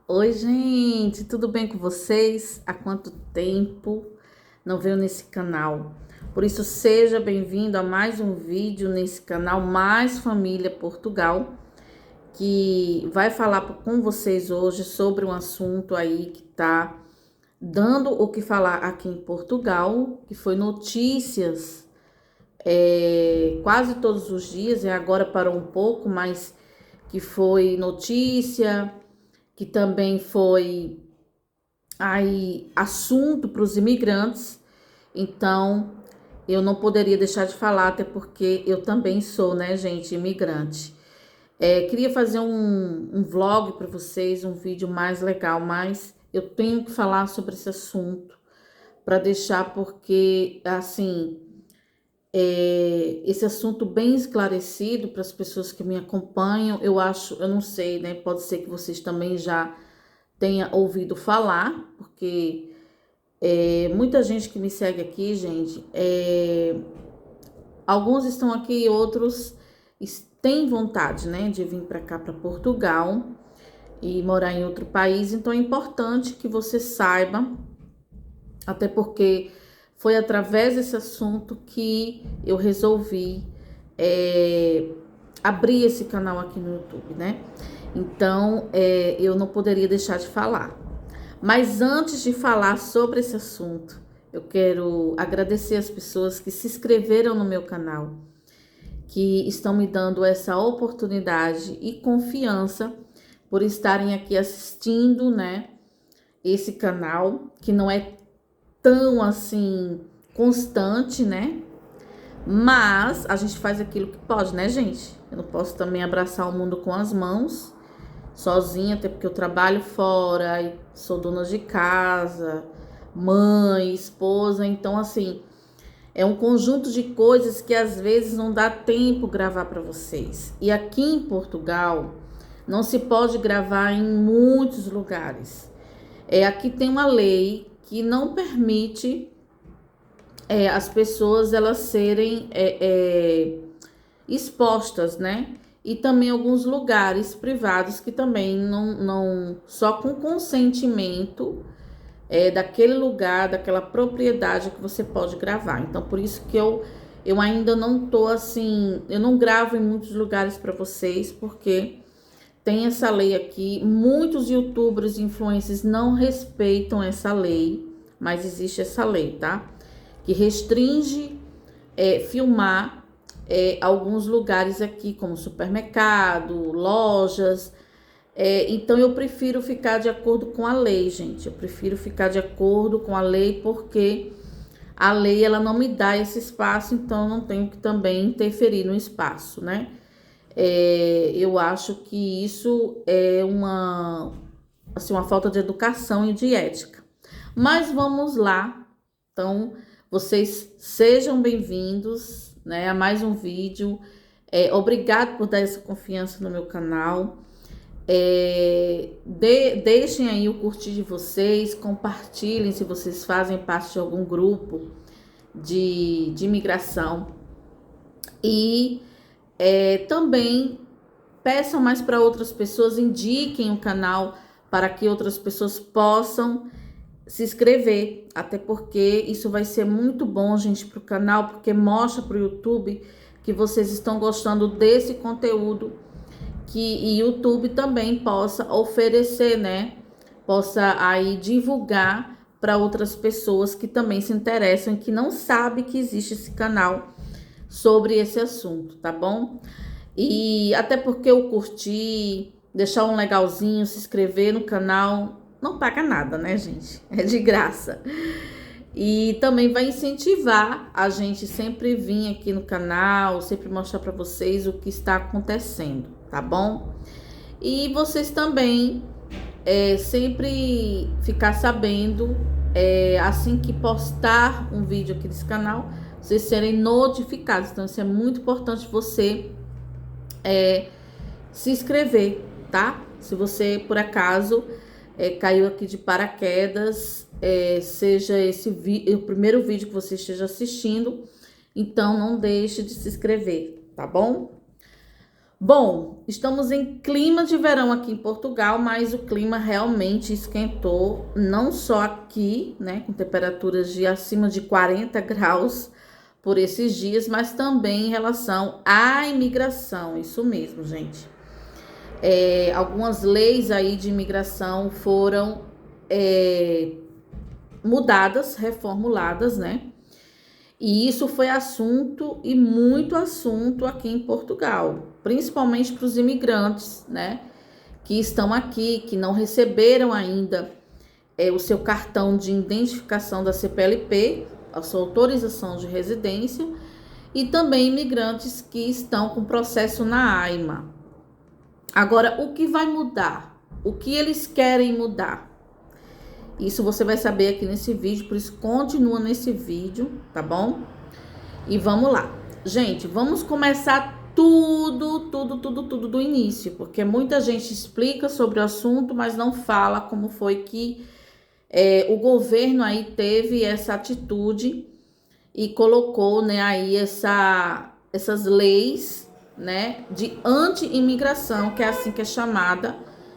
Oi, gente, tudo bem com vocês? Há quanto tempo não veio nesse canal? Por isso, seja bem-vindo a mais um vídeo nesse canal Mais Família Portugal, que vai falar com vocês hoje sobre um assunto aí que tá dando o que falar aqui em Portugal, que foi notícias quase todos os dias, e agora parou um pouco, mas que foi notícia, que também foi aí assunto para os imigrantes. Então eu não poderia deixar de falar, até porque eu também sou, né, gente, imigrante. Queria fazer um vlog para vocês, um vídeo mais legal, mas eu tenho que falar sobre esse assunto para deixar, porque assim, esse assunto bem esclarecido para as pessoas que me acompanham. Eu acho, eu não sei, né? Pode ser que vocês também já tenha ouvido falar, porque muita gente que me segue aqui, gente, alguns estão aqui, outros têm vontade, né, de vir para cá, para Portugal e morar em outro país. Então é importante que você saiba, até porque foi através desse assunto que eu resolvi abrir esse canal aqui no YouTube, né? Então eu não poderia deixar de falar. Mas antes de falar sobre esse assunto, eu quero agradecer as pessoas que se inscreveram no meu canal, que estão me dando essa oportunidade e confiança por estarem aqui assistindo, né, esse canal, que não é tão assim constante, né? Mas a gente faz aquilo que pode, né, gente? Eu não posso também abraçar o mundo com as mãos sozinha, até porque eu trabalho fora, e sou dona de casa, mãe, esposa. Então, assim, é um conjunto de coisas que às vezes não dá tempo gravar para vocês. E aqui em Portugal não se pode gravar em muitos lugares. Aqui tem uma lei que não permite as pessoas elas serem expostas, né? E também alguns lugares privados que também não só com consentimento daquele lugar, daquela propriedade que você pode gravar. Então, por isso que eu ainda não tô assim, eu não gravo em muitos lugares para vocês, porque tem essa lei aqui. Muitos youtubers e influencers não respeitam essa lei, mas existe essa lei, tá? Que restringe filmar alguns lugares aqui, como supermercado, lojas. Então eu prefiro ficar de acordo com a lei, gente. Eu prefiro ficar de acordo com a lei, porque a lei ela não me dá esse espaço, então eu não tenho que também interferir no espaço, né? Eu acho que isso é uma falta de educação e de ética. Mas vamos lá. Então, vocês sejam bem-vindos, né, a mais um vídeo. Obrigado por dar essa confiança no meu canal. Deixem aí o curtir de vocês, compartilhem se vocês fazem parte de algum grupo de imigração. E também peçam mais para outras pessoas, indiquem o canal para que outras pessoas possam se inscrever, até porque isso vai ser muito bom, gente, para o canal, porque mostra para o YouTube que vocês estão gostando desse conteúdo, que o YouTube também possa oferecer, né? Possa aí divulgar para outras pessoas que também se interessam e que não sabem que existe esse canal sobre esse assunto, tá bom? E até porque eu curti, deixar um legalzinho, se inscrever no canal, não paga nada, né, gente? É de graça. E também vai incentivar a gente sempre vir aqui no canal, sempre mostrar para vocês o que está acontecendo, tá bom? E vocês também sempre ficar sabendo, assim que postar um vídeo aqui nesse canal, vocês serem notificados. Então, isso é muito importante você se inscrever, tá? Se você, por acaso, caiu aqui de paraquedas, seja esse o primeiro vídeo que você esteja assistindo, então não deixe de se inscrever, tá bom? Bom, estamos em clima de verão aqui em Portugal, mas o clima realmente esquentou, não só aqui, né, com temperaturas de acima de 40 graus por esses dias, mas também em relação à imigração. Isso mesmo, gente. Algumas leis aí de imigração foram mudadas, reformuladas, né? E isso foi assunto e muito assunto aqui em Portugal, principalmente para os imigrantes, né? Que estão aqui, que não receberam ainda o seu cartão de identificação da CPLP, a sua autorização de residência, e também imigrantes que estão com processo na AIMA. Agora, o que vai mudar? O que eles querem mudar? Isso você vai saber aqui nesse vídeo, por isso continua nesse vídeo, tá bom? E vamos lá. Gente, vamos começar tudo do início, porque muita gente explica sobre o assunto, mas não fala como foi que o governo aí teve essa atitude e colocou, né, aí essas leis, né, de anti-imigração, que é assim que é chamada,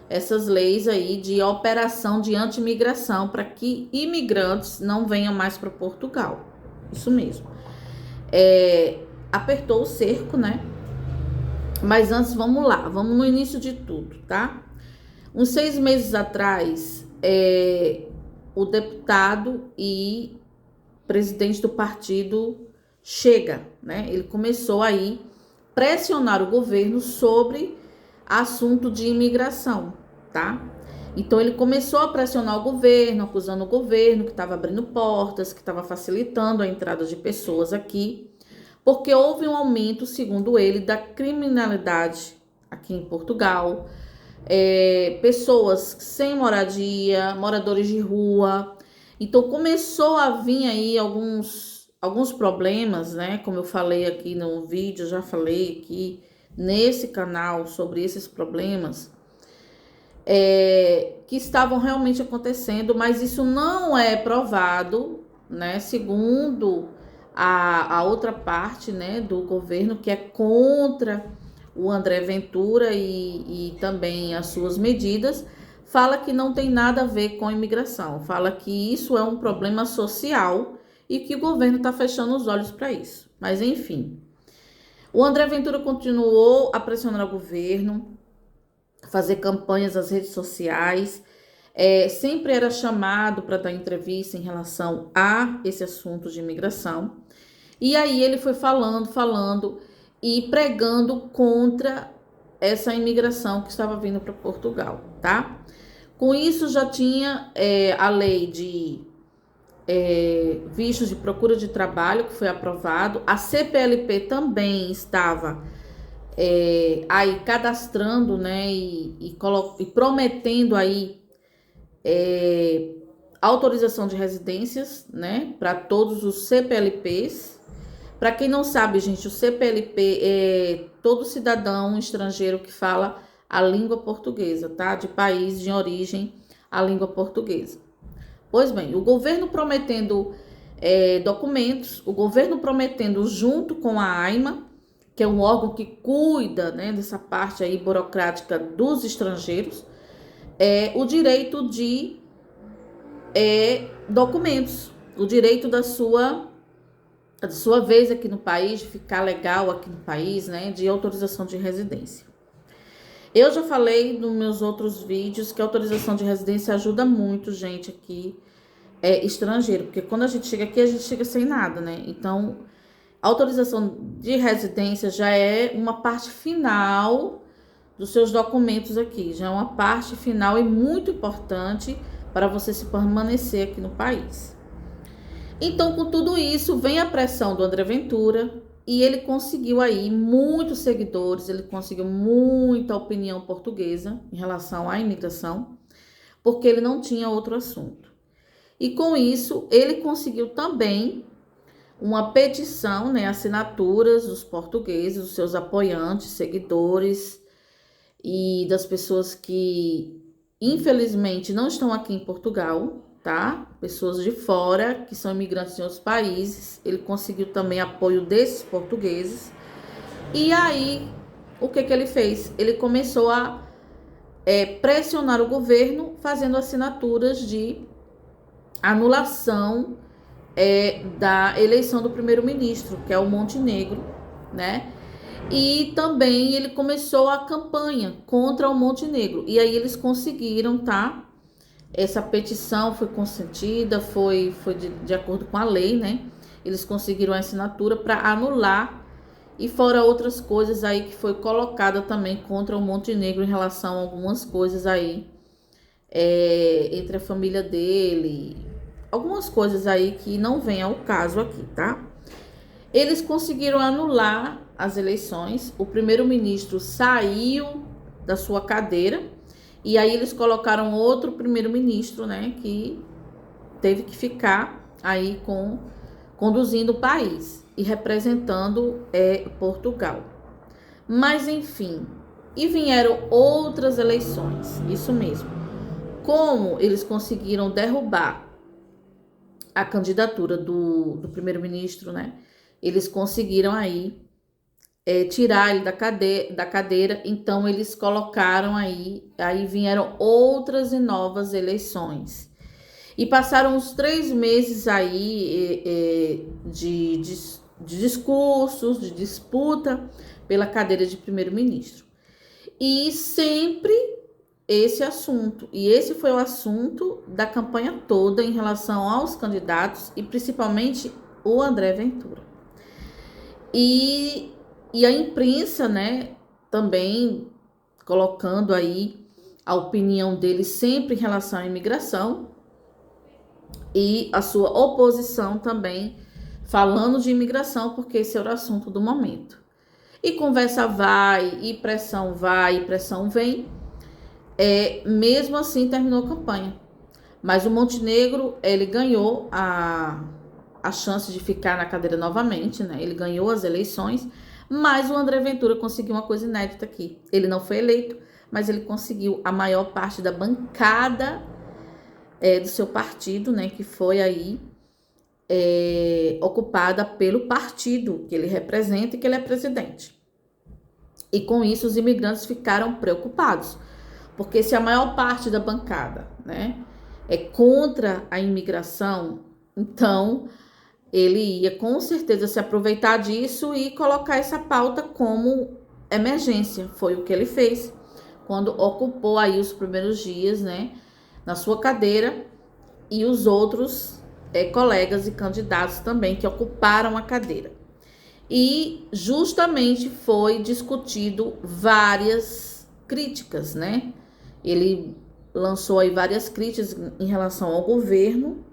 essas leis aí de operação de anti-imigração para que imigrantes não venham mais para Portugal. Isso mesmo. Apertou o cerco, né? Mas antes, vamos lá, vamos no início de tudo, tá? Uns 6 meses atrás, o deputado e presidente do partido Chega, né? Ele começou aí pressionar o governo sobre assunto de imigração, tá? Então ele começou a pressionar o governo, acusando o governo que estava abrindo portas, que estava facilitando a entrada de pessoas aqui, porque houve um aumento, segundo ele, da criminalidade aqui em Portugal, pessoas sem moradia, moradores de rua. Então começou a vir aí alguns problemas, né? Como eu falei aqui no vídeo, já falei aqui nesse canal sobre esses problemas que estavam realmente acontecendo, mas isso não é provado, né? Segundo a outra parte, né, do governo que é contra o André Ventura e também as suas medidas, fala que não tem nada a ver com a imigração, fala que isso é um problema social e que o governo está fechando os olhos para isso. Mas enfim, o André Ventura continuou a pressionar o governo, fazer campanhas nas redes sociais, sempre era chamado para dar entrevista em relação a esse assunto de imigração. E aí ele foi falando e pregando contra essa imigração que estava vindo para Portugal, tá? Com isso já tinha a lei de vistos de procura de trabalho, que foi aprovado. A CPLP também estava aí cadastrando, né, e prometendo aí autorização de residências, né, para todos os CPLPs. Para quem não sabe, gente, o CPLP é todo cidadão estrangeiro que fala a língua portuguesa, tá? De país de origem a língua portuguesa. Pois bem, o governo prometendo documentos, o governo prometendo junto com a AIMA, que é um órgão que cuida, né, dessa parte aí burocrática dos estrangeiros, o direito de documentos, o direito da sua vez aqui no país, de ficar legal aqui no país, né, de autorização de residência. Eu já falei nos meus outros vídeos que a autorização de residência ajuda muito gente aqui, estrangeiro, porque quando a gente chega aqui, a gente chega sem nada, né? Então, a autorização de residência já é uma parte final dos seus documentos aqui, já é uma parte final e muito importante para você se permanecer aqui no país. Então, com tudo isso, vem a pressão do André Ventura e ele conseguiu aí muitos seguidores, ele conseguiu muita opinião portuguesa em relação à imigração, porque ele não tinha outro assunto. E com isso, ele conseguiu também uma petição, né, assinaturas dos portugueses, dos seus apoiantes, seguidores e das pessoas que, infelizmente, não estão aqui em Portugal, tá? Pessoas de fora, que são imigrantes em outros países. Ele conseguiu também apoio desses portugueses. E aí, o que ele fez? Ele começou a pressionar o governo, fazendo assinaturas de anulação da eleição do primeiro-ministro, que é o Montenegro, né? E também ele começou a campanha contra o Montenegro. E aí eles conseguiram, tá? Essa petição foi consentida, foi de acordo com a lei, né? Eles conseguiram a assinatura para anular, e fora outras coisas aí que foi colocada também contra o Montenegro em relação a algumas coisas aí entre a família dele, algumas coisas aí que não vem ao caso aqui, tá? Eles conseguiram anular as eleições, o primeiro-ministro saiu da sua cadeira, e aí eles colocaram outro primeiro-ministro, né, que teve que ficar aí conduzindo o país e representando Portugal. Mas enfim, e vieram outras eleições, isso mesmo. Como eles conseguiram derrubar a candidatura do primeiro-ministro, né? Eles conseguiram aí tirar ele da cadeira, então eles colocaram aí vieram outras e novas eleições. E passaram uns 3 meses aí de discursos, de disputa pela cadeira de primeiro-ministro. E sempre esse assunto. E esse foi o assunto da campanha toda em relação aos candidatos e principalmente o André Ventura. E a imprensa, né, também colocando aí a opinião dele sempre em relação à imigração e a sua oposição também falando de imigração, porque esse era o assunto do momento. E conversa vai, e pressão vem. Mesmo assim, terminou a campanha. Mas o Montenegro, ele ganhou a chance de ficar na cadeira novamente, né? Ele ganhou as eleições, mas o André Ventura conseguiu uma coisa inédita aqui. Ele não foi eleito, mas ele conseguiu a maior parte da bancada do seu partido, né? Que foi aí ocupada pelo partido que ele representa e que ele é presidente. E com isso os imigrantes ficaram preocupados, porque se a maior parte da bancada, né, é contra a imigração, então ele ia com certeza se aproveitar disso e colocar essa pauta como emergência. Foi o que ele fez quando ocupou aí os primeiros dias, né, na sua cadeira, e os outros colegas e candidatos também que ocuparam a cadeira. E justamente foi discutido várias críticas, né? Ele lançou aí várias críticas em relação ao governo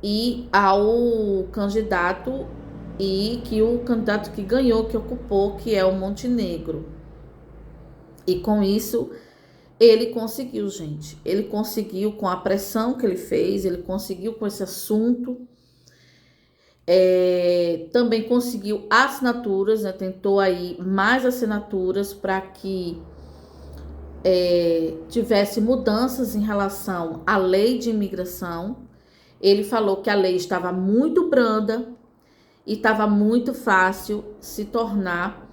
e ao candidato, e que o candidato que ganhou, que ocupou, que é o Montenegro. E com isso, ele conseguiu, gente. Ele conseguiu com a pressão que ele fez, ele conseguiu com esse assunto. Também conseguiu assinaturas, né? Tentou aí mais assinaturas para que tivesse mudanças em relação à lei de imigração. Ele falou que a lei estava muito branda e estava muito fácil se tornar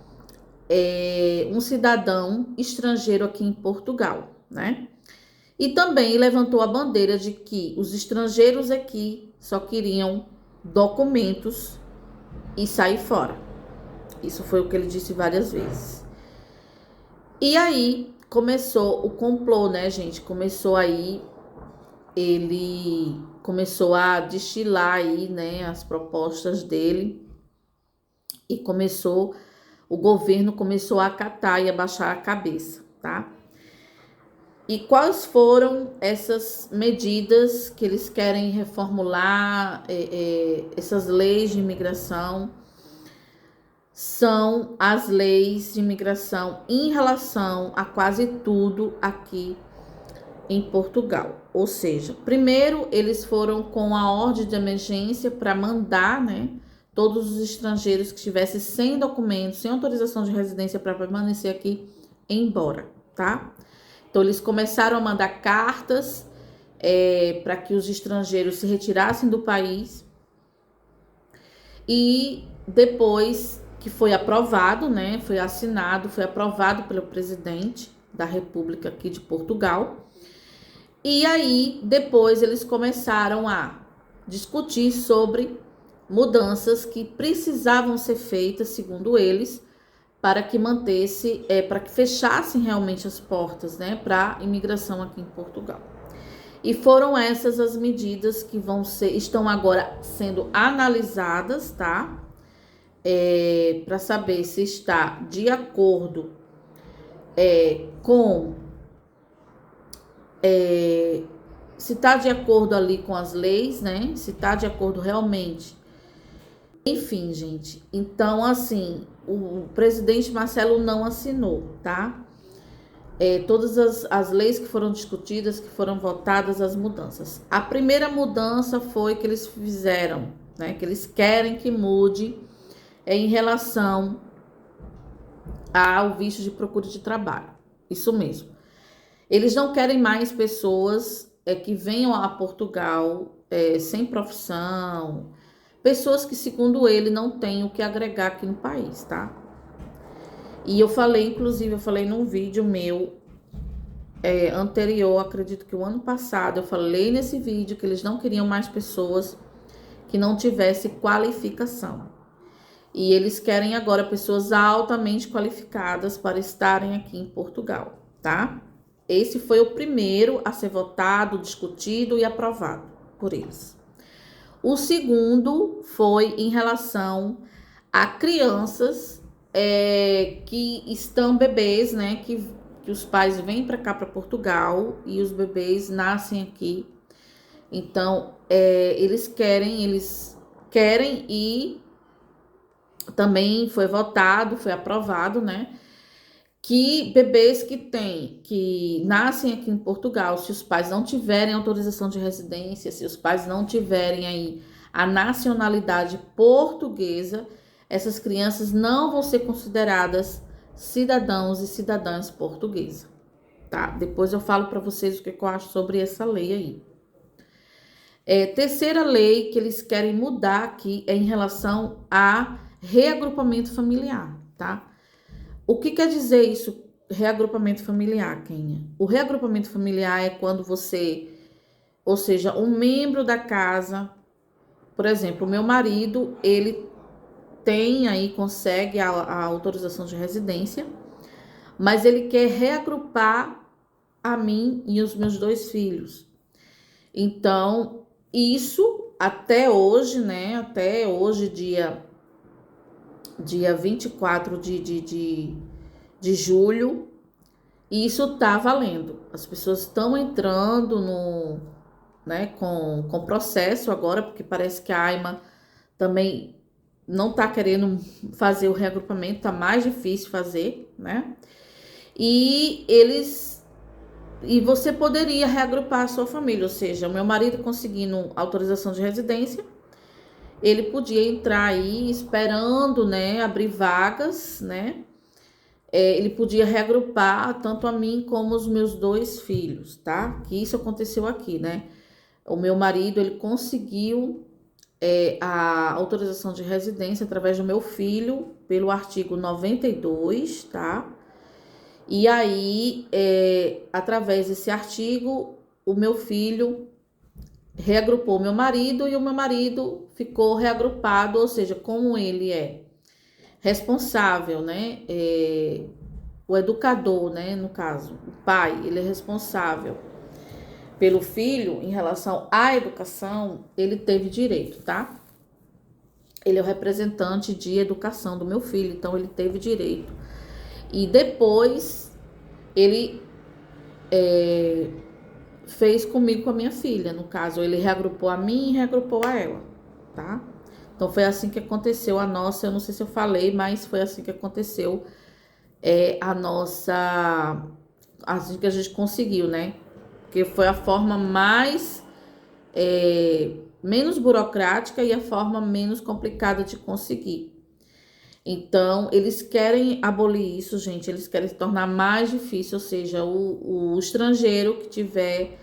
um cidadão estrangeiro aqui em Portugal, né? E também levantou a bandeira de que os estrangeiros aqui só queriam documentos e sair fora. Isso foi o que ele disse várias vezes. E aí começou o complô, né, gente? Ele começou a destilar aí, né, as propostas dele, e o governo começou a acatar e a baixar a cabeça, tá? E quais foram essas medidas que eles querem reformular, essas leis de imigração? São as leis de imigração em relação a quase tudo aqui em Portugal. Ou seja, primeiro eles foram com a ordem de emergência para mandar, né, todos os estrangeiros que estivessem sem documentos, sem autorização de residência para permanecer aqui, embora, tá? Então eles começaram a mandar cartas para que os estrangeiros se retirassem do país, e depois que foi aprovado, né? Foi assinado, foi aprovado pelo presidente da República aqui de Portugal. E aí, depois eles começaram a discutir sobre mudanças que precisavam ser feitas, segundo eles, para que para que fechassem realmente as portas, né, para a imigração aqui em Portugal. E foram essas as medidas que estão agora sendo analisadas, tá? Para saber se está de acordo se está de acordo ali com as leis, né? Se está de acordo realmente. Enfim, gente. Então, assim, o presidente Marcelo não assinou, tá? Todas as leis que foram discutidas, que foram votadas, as mudanças. A primeira mudança foi que eles fizeram, né? Que eles querem que mude em relação ao visto de procura de trabalho. Isso mesmo. Eles não querem mais pessoas que venham a Portugal sem profissão, pessoas que, segundo ele, não têm o que agregar aqui no país, tá? E eu falei num vídeo meu anterior, acredito que o ano passado, eu falei nesse vídeo que eles não queriam mais pessoas que não tivessem qualificação. E eles querem agora pessoas altamente qualificadas para estarem aqui em Portugal, tá? Esse foi o primeiro a ser votado, discutido e aprovado por eles. O segundo foi em relação a crianças que estão bebês, né? Que os pais vêm para cá, para Portugal, e os bebês nascem aqui. Então, eles querem e também foi votado, foi aprovado, né? Que bebês que nascem aqui em Portugal, se os pais não tiverem autorização de residência, se os pais não tiverem aí a nacionalidade portuguesa, essas crianças não vão ser consideradas cidadãos e cidadãs portuguesas, tá? Depois eu falo para vocês o que eu acho sobre essa lei aí. Terceira lei que eles querem mudar aqui é em relação a reagrupamento familiar, tá? O que quer dizer isso, reagrupamento familiar, Kênia? O reagrupamento familiar é quando ou seja, um membro da casa, por exemplo, o meu marido, ele consegue a autorização de residência, mas ele quer reagrupar a mim e os meus 2 filhos. Então, isso até hoje, né? Até hoje, dia 24 de julho, e isso tá valendo. As pessoas estão entrando com processo agora, porque parece que a AIMA também não tá querendo fazer o reagrupamento, tá mais difícil fazer, né? E você poderia reagrupar a sua família, ou seja, o meu marido conseguindo autorização de residência, ele podia entrar aí esperando, né, abrir vagas, né? Ele podia reagrupar tanto a mim como os meus 2 filhos, tá? Que isso aconteceu aqui, né? O meu marido, ele conseguiu a autorização de residência através do meu filho, pelo artigo 92, tá? E aí, através desse artigo, o meu filho reagrupou meu marido e o meu marido ficou reagrupado, ou seja, como ele é responsável, né? O educador, né? No caso, o pai, ele é responsável pelo filho em relação à educação, ele teve direito, tá? Ele é o representante de educação do meu filho, então ele teve direito. E depois ele fez comigo, com a minha filha. No caso, ele reagrupou a mim e reagrupou a ela, tá? Então foi assim que aconteceu a nossa, eu não sei se eu falei, mas foi assim que aconteceu assim que a gente conseguiu, né? Porque foi a forma menos burocrática e a forma menos complicada de conseguir. Então, eles querem abolir isso, gente. Eles querem se tornar mais difícil, ou seja, o estrangeiro que tiver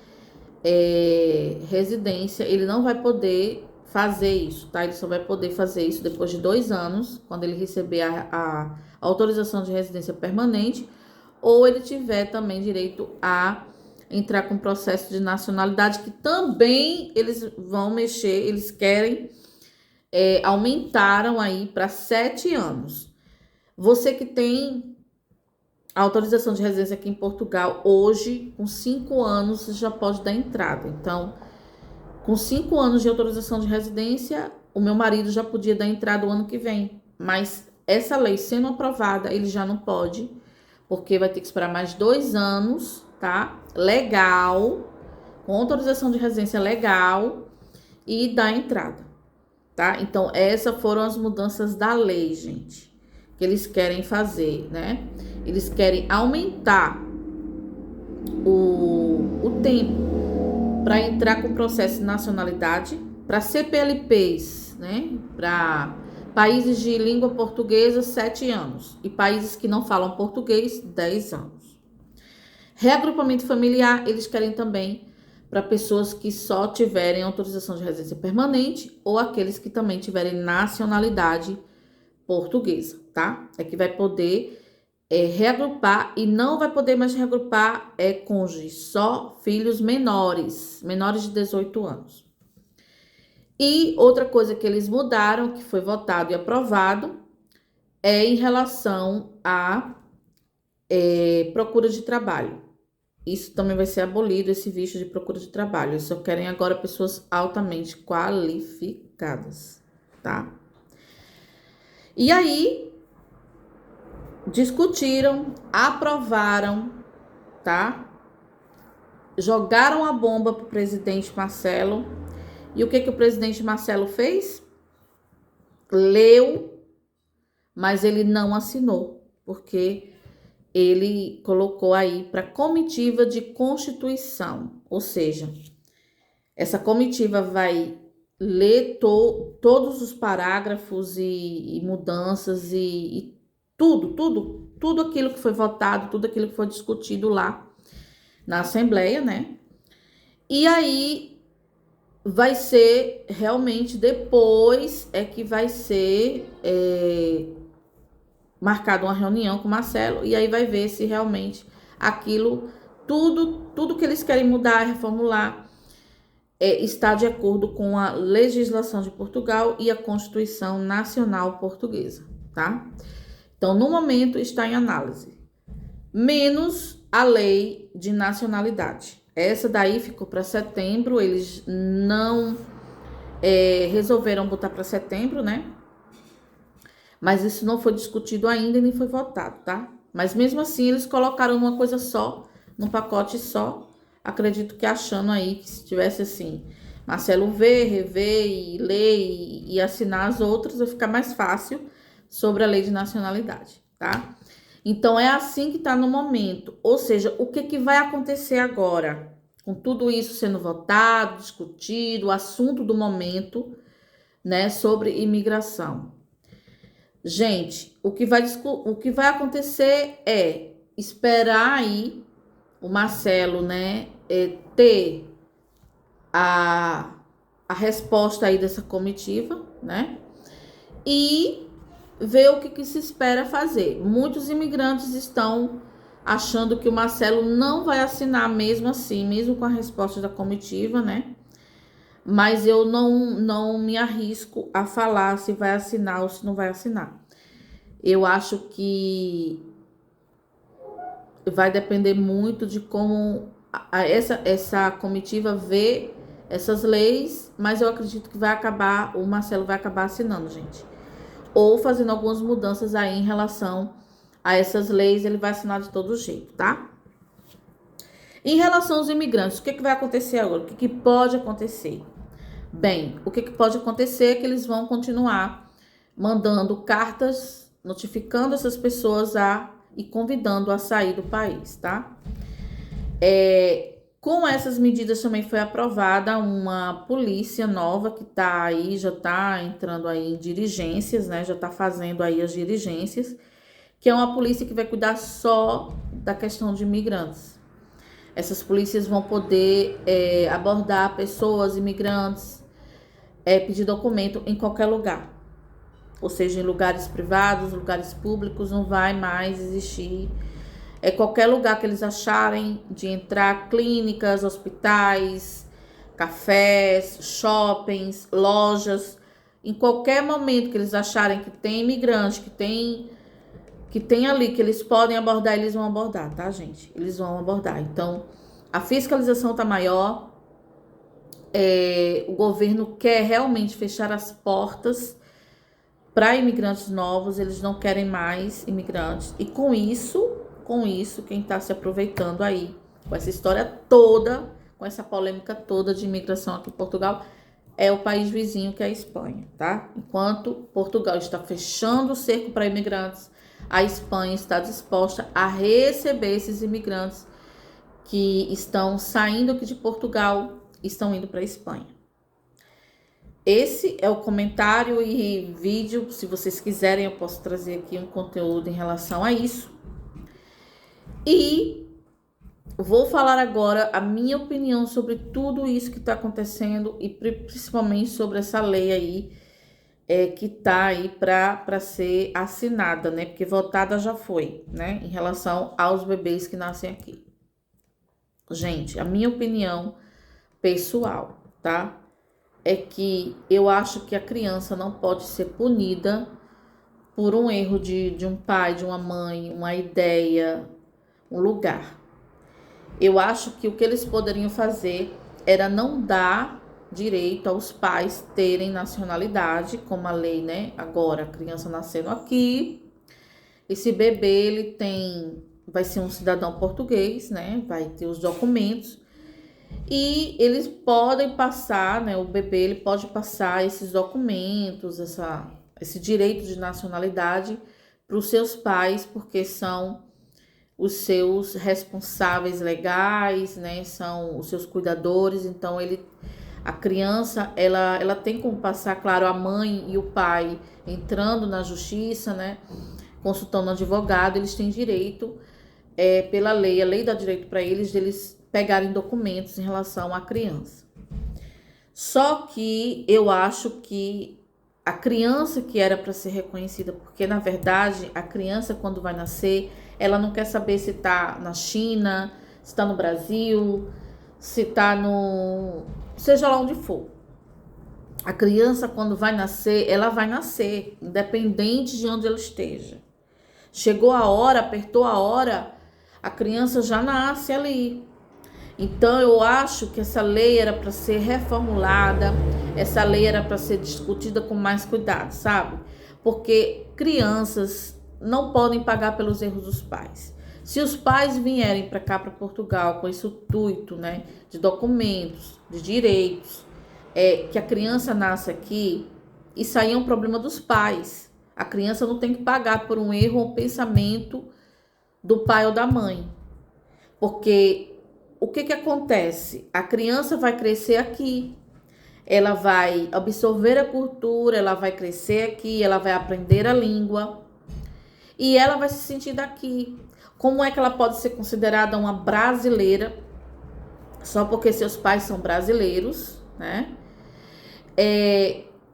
residência, ele não vai poder fazer isso, tá? Ele só vai poder fazer isso depois de 2 anos, quando ele receber a autorização de residência permanente, ou ele tiver também direito a entrar com processo de nacionalidade, que também eles vão mexer, eles querem, aumentaram aí para 7 anos. Você que tem a autorização de residência aqui em Portugal, hoje, com 5 anos, já pode dar entrada. Então, com 5 anos de autorização de residência, o meu marido já podia dar entrada o ano que vem. Mas essa lei sendo aprovada, ele já não pode, porque vai ter que esperar mais 2 anos, tá? Legal, com autorização de residência legal e dar entrada, tá? Então, essas foram as mudanças da lei, gente, que eles querem fazer, né? Eles querem aumentar o tempo para entrar com processo de nacionalidade, para CPLPs, né? Para países de língua portuguesa, 7 anos. E países que não falam português, 10 anos. Reagrupamento familiar, eles querem também para pessoas que só tiverem autorização de residência permanente ou aqueles que também tiverem nacionalidade portuguesa, tá? É que vai poder reagrupar e não vai poder mais reagrupar cônjuges, só filhos menores de 18 anos. E outra coisa que eles mudaram, que foi votado e aprovado, é em relação à procura de trabalho. Isso também vai ser abolido, esse visto de procura de trabalho. Eles só querem agora pessoas altamente qualificadas, tá? E aí, discutiram, aprovaram, tá? Jogaram a bomba pro presidente Marcelo. E o que o presidente Marcelo fez? Leu, mas ele não assinou, porque ele colocou aí para comitiva de Constituição, ou seja, essa comitiva vai ler todos os parágrafos e mudanças e tudo aquilo que foi votado, tudo aquilo que foi discutido lá na Assembleia, né? E aí vai ser realmente depois que vai ser marcada uma reunião com o Marcelo e aí vai ver se realmente aquilo, tudo que eles querem mudar, reformular, está de acordo com a legislação de Portugal e a Constituição Nacional Portuguesa, tá? Então, no momento, está em análise. Menos a lei de nacionalidade. Essa daí ficou para setembro, eles não resolveram botar para setembro, né? Mas isso não foi discutido ainda e nem foi votado, tá? Mas mesmo assim, eles colocaram uma coisa só, num pacote só. Acredito que achando aí que se tivesse assim, Marcelo ver, rever e ler e assinar as outras, vai ficar mais fácil sobre a lei de nacionalidade, tá? Então, é assim que tá no momento. Ou seja, o que vai acontecer agora? Com tudo isso sendo votado, discutido, o assunto do momento, né, sobre imigração. Gente, o que vai acontecer é esperar aí o Marcelo, né, ter a resposta aí dessa comitiva, né, e ver o que se espera fazer. Muitos imigrantes estão achando que o Marcelo não vai assinar mesmo assim, mesmo com a resposta da comitiva, né, mas eu não me arrisco a falar se vai assinar ou se não vai assinar. Eu acho que vai depender muito de como essa comitiva vê essas leis, mas eu acredito que o Marcelo vai acabar assinando, gente. Ou fazendo algumas mudanças aí em relação a essas leis, ele vai assinar de todo jeito, tá? Em relação aos imigrantes, o que vai acontecer agora? O que pode acontecer? Bem, o que pode acontecer é que eles vão continuar mandando cartas, notificando essas pessoas e convidando a sair do país, tá? Com essas medidas também foi aprovada uma polícia nova que tá aí, já tá entrando aí em diligências, né? Já tá fazendo aí as diligências, que é uma polícia que vai cuidar só da questão de imigrantes. Essas polícias vão poder abordar pessoas, imigrantes, pedir documento em qualquer lugar. Ou seja, em lugares privados, lugares públicos, não vai mais existir. Qualquer lugar que eles acharem de entrar, clínicas, hospitais, cafés, shoppings, lojas, em qualquer momento que eles acharem que tem imigrante, que tem ali, que eles podem abordar, eles vão abordar, tá, gente? Eles vão abordar. Então, a fiscalização tá maior, o governo quer realmente fechar as portas para imigrantes novos, eles não querem mais imigrantes. E com isso, quem está se aproveitando aí, com essa história toda, com essa polêmica toda de imigração aqui em Portugal, é o país vizinho, que é a Espanha, tá? Enquanto Portugal está fechando o cerco para imigrantes, a Espanha está disposta a receber esses imigrantes que estão saindo aqui de Portugal, estão indo para a Espanha. Esse é o comentário e vídeo. Se vocês quiserem, eu posso trazer aqui um conteúdo em relação a isso. E vou falar agora a minha opinião sobre tudo isso que está acontecendo e principalmente sobre essa lei aí que tá aí para ser assinada, né? Porque votada já foi, né? Em relação aos bebês que nascem aqui. Gente, a minha opinião pessoal, tá? É que eu acho que a criança não pode ser punida por um erro de um pai, de uma mãe, uma ideia, um lugar. Eu acho que o que eles poderiam fazer era não dar direito aos pais terem nacionalidade, como a lei, né? Agora, a criança nascendo aqui, esse bebê, vai ser um cidadão português, né? Vai ter os documentos. E eles podem passar, né? O bebê ele pode passar esses documentos, esse direito de nacionalidade para os seus pais, porque são os seus responsáveis legais, né? São os seus cuidadores. Então a criança ela tem como passar, claro, a mãe e o pai entrando na justiça, né? Consultando um advogado, eles têm direito pela lei, a lei dá direito para eles deles pegarem documentos em relação à criança. Só que eu acho que a criança que era para ser reconhecida, porque na verdade a criança quando vai nascer, ela não quer saber se está na China, se está no Brasil, se está seja lá onde for. A criança quando vai nascer, ela vai nascer, independente de onde ela esteja. Chegou a hora, apertou a hora, a criança já nasce ali. Então, eu acho que essa lei era para ser reformulada, essa lei era para ser discutida com mais cuidado, sabe? Porque crianças não podem pagar pelos erros dos pais. Se os pais vierem para cá, para Portugal, com esse intuito, né, de documentos, de direitos, que a criança nasce aqui, isso aí é um problema dos pais. A criança não tem que pagar por um erro ou pensamento do pai ou da mãe. Porque o que acontece? A criança vai crescer aqui, ela vai absorver a cultura, ela vai crescer aqui, ela vai aprender a língua e ela vai se sentir daqui. Como é que ela pode ser considerada uma brasileira só porque seus pais são brasileiros, né?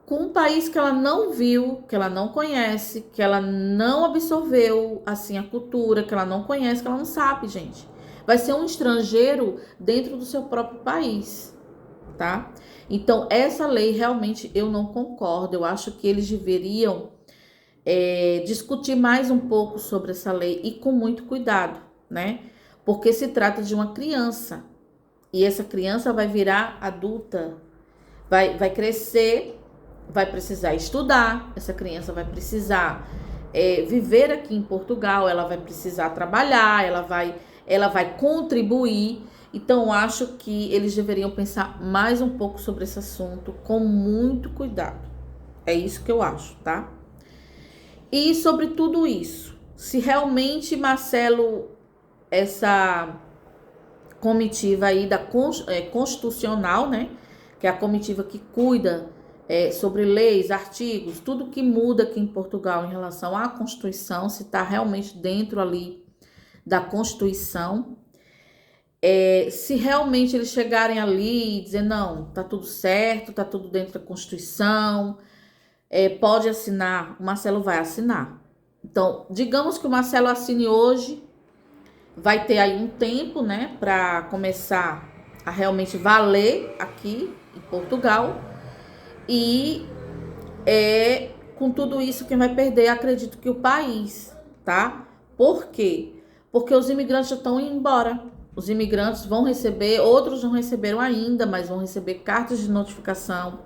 Com um país que ela não viu, que ela não conhece, que ela não absorveu assim a cultura, que ela não conhece, que ela não sabe, gente. Vai ser um estrangeiro dentro do seu próprio país, tá? Então, essa lei realmente eu não concordo. Eu acho que eles deveriam discutir mais um pouco sobre essa lei e com muito cuidado, né? Porque se trata de uma criança e essa criança vai virar adulta, vai crescer, vai precisar estudar, essa criança vai precisar viver aqui em Portugal, ela vai precisar trabalhar, ela vai contribuir. Então, acho que eles deveriam pensar mais um pouco sobre esse assunto com muito cuidado. É isso que eu acho, tá? E sobre tudo isso, se realmente, Marcelo, essa comitiva aí da constitucional, né? Que é a comitiva que cuida sobre leis, artigos, tudo que muda aqui em Portugal em relação à Constituição, se está realmente dentro ali da Constituição, Se realmente eles chegarem ali e dizer, não, tá tudo certo, tá tudo dentro da Constituição, pode assinar, o Marcelo vai assinar. Então, digamos que o Marcelo assine hoje, vai ter aí um tempo, né, para começar a realmente valer aqui em Portugal. E com tudo isso, quem vai perder, acredito que o país, tá? Por quê? Porque os imigrantes já estão indo embora. Os imigrantes vão receber, outros não receberam ainda, mas vão receber cartas de notificação,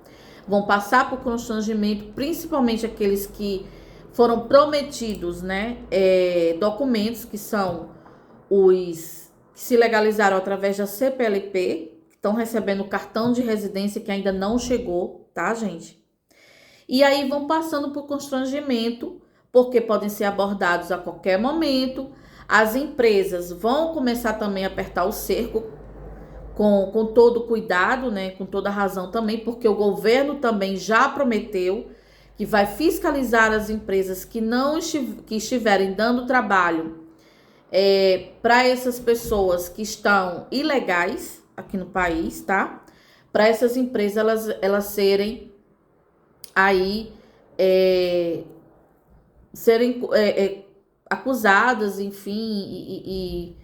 vão passar por constrangimento, principalmente aqueles que foram prometidos, né? Documentos que são os que se legalizaram através da CPLP, que estão recebendo cartão de residência que ainda não chegou, tá, gente? E aí vão passando por constrangimento, porque podem ser abordados a qualquer momento. As empresas vão começar também a apertar o cerco com todo cuidado, né? Com toda razão também, porque o governo também já prometeu que vai fiscalizar as empresas que não que estiverem dando trabalho para essas pessoas que estão ilegais aqui no país, tá? Para essas empresas elas serem aí serem acusadas, enfim,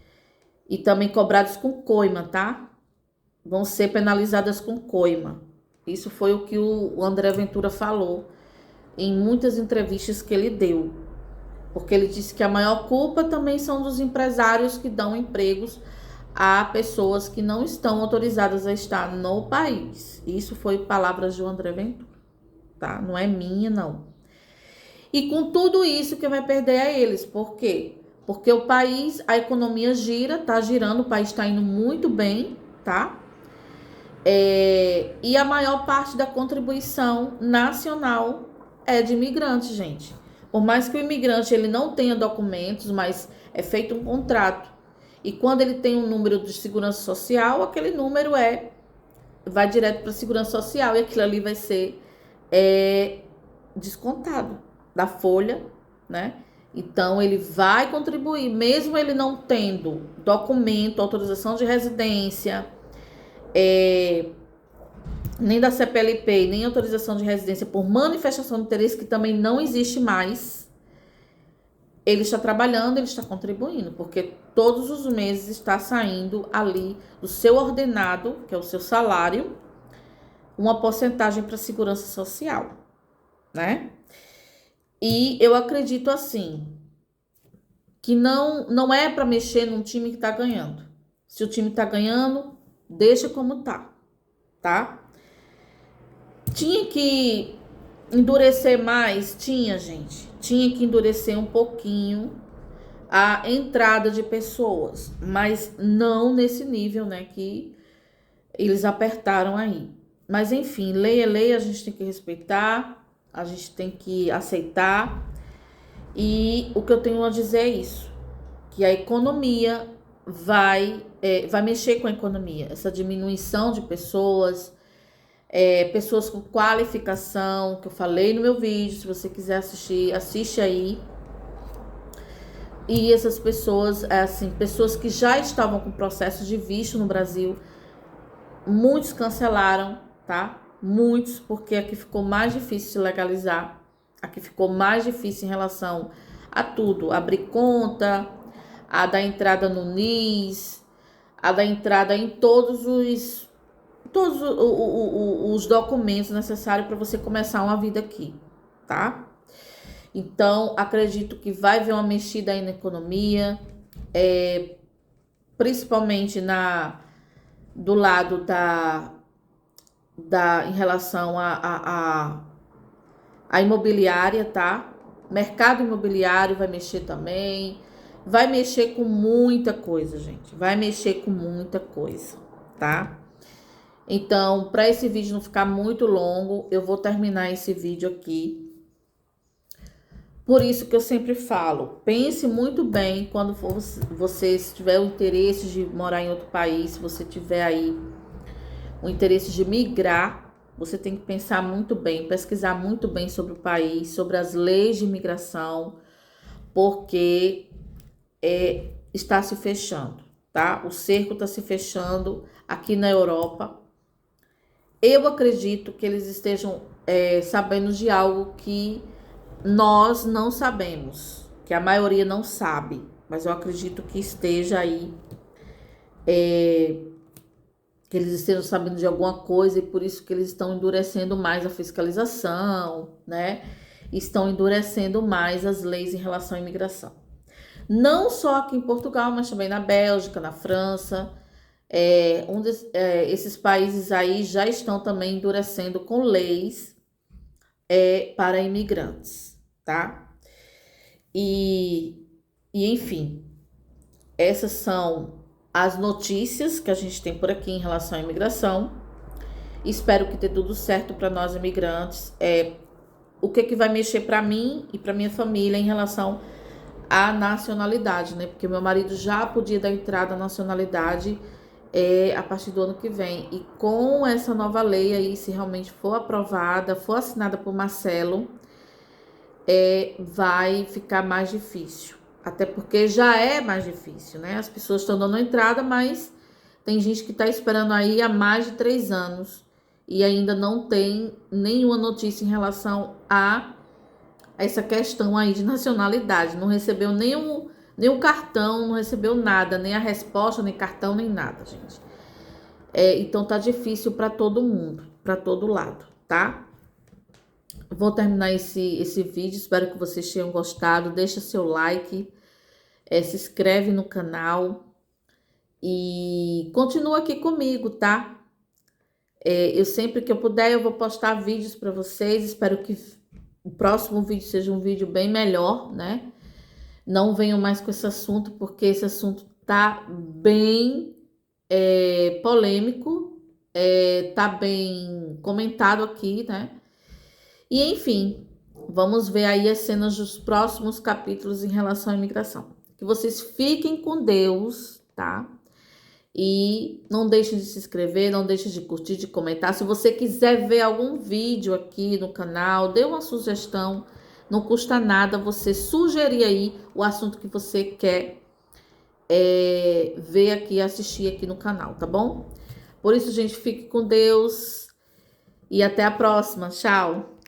e também cobradas com coima, tá? Vão ser penalizadas com coima. Isso foi o que o André Ventura falou em muitas entrevistas que ele deu. Porque ele disse que a maior culpa também são dos empresários que dão empregos a pessoas que não estão autorizadas a estar no país. Isso foi palavras do André Ventura, tá? Não é minha, não. E com tudo isso, quem vai perder é eles. Por quê? Porque o país, a economia gira, tá girando, o país está indo muito bem, tá? E a maior parte da contribuição nacional é de imigrantes, gente. Por mais que o imigrante ele não tenha documentos, mas é feito um contrato. E quando ele tem um número de segurança social, aquele número vai direto para a segurança social e aquilo ali vai ser descontado da folha, né? Então ele vai contribuir, mesmo ele não tendo documento, autorização de residência, nem da CPLP, nem autorização de residência por manifestação de interesse, que também não existe mais. Ele está trabalhando, ele está contribuindo, porque todos os meses está saindo ali do seu ordenado, que é o seu salário, uma porcentagem para a segurança social, né? E eu acredito assim, que não é para mexer num time que está ganhando. Se o time está ganhando, deixa como tá? Tinha que endurecer mais? Tinha, gente. Tinha que endurecer um pouquinho a entrada de pessoas, mas não nesse nível, né, que eles apertaram aí. Mas enfim, lei é lei, a gente tem que respeitar, a gente tem que aceitar. E o que eu tenho a dizer é isso, que a economia vai mexer com a economia. Essa diminuição de pessoas, pessoas com qualificação, que eu falei no meu vídeo, se você quiser assistir, assiste aí. E essas pessoas, pessoas que já estavam com processo de visto no Brasil, muitos cancelaram, tá? Muitos, porque aqui ficou mais difícil de legalizar. Aqui ficou mais difícil em relação a tudo. Abrir conta, a dar entrada no NIS, a dar entrada em todos os documentos necessários para você começar uma vida aqui, tá? Então, acredito que vai haver uma mexida aí na economia, principalmente do lado em relação a imobiliária, tá? Mercado imobiliário vai mexer também, vai mexer com muita coisa, gente. Vai mexer com muita coisa, tá? Então, para esse vídeo não ficar muito longo, eu vou terminar esse vídeo aqui. Por isso que eu sempre falo, pense muito bem quando você tiver o interesse de morar em outro país, se você tiver aí o interesse de migrar, você tem que pensar muito bem, pesquisar muito bem sobre o país, sobre as leis de imigração, porque está se fechando, tá? O cerco está se fechando aqui na Europa. Eu acredito que eles estejam sabendo de algo que nós não sabemos, que a maioria não sabe, mas eu acredito que esteja aí, que eles estejam sabendo de alguma coisa e por isso que eles estão endurecendo mais a fiscalização, né? Estão endurecendo mais as leis em relação à imigração. Não só aqui em Portugal, mas também na Bélgica, na França. Esses países aí já estão também endurecendo com leis para imigrantes, tá? E enfim, essas são as notícias que a gente tem por aqui em relação à imigração. Espero que dê tudo certo para nós imigrantes. O que vai mexer para mim e para minha família em relação à nacionalidade, né? Porque meu marido já podia dar entrada à nacionalidade a partir do ano que vem. E com essa nova lei aí, se realmente for aprovada, for assinada por Marcelo, vai ficar mais difícil. Até porque já é mais difícil, né? As pessoas estão dando entrada, mas tem gente que está esperando aí há mais de 3 anos e ainda não tem nenhuma notícia em relação a essa questão aí de nacionalidade. Não recebeu nenhum cartão, não recebeu nada, nem a resposta, nem cartão, nem nada, gente. Então tá difícil para todo mundo, para todo lado, tá? Vou terminar esse vídeo, espero que vocês tenham gostado. Deixa seu like, se inscreve no canal e continua aqui comigo, tá? Eu sempre que eu puder, eu vou postar vídeos para vocês. Espero que o próximo vídeo seja um vídeo bem melhor, né? Não venham mais com esse assunto, porque esse assunto tá bem polêmico, tá bem comentado aqui, né? E enfim, vamos ver aí as cenas dos próximos capítulos em relação à imigração. Que vocês fiquem com Deus, tá? E não deixem de se inscrever, não deixem de curtir, de comentar. Se você quiser ver algum vídeo aqui no canal, dê uma sugestão. Não custa nada você sugerir aí o assunto que você quer ver aqui, assistir aqui no canal, tá bom? Por isso, gente, fique com Deus e até a próxima. Tchau!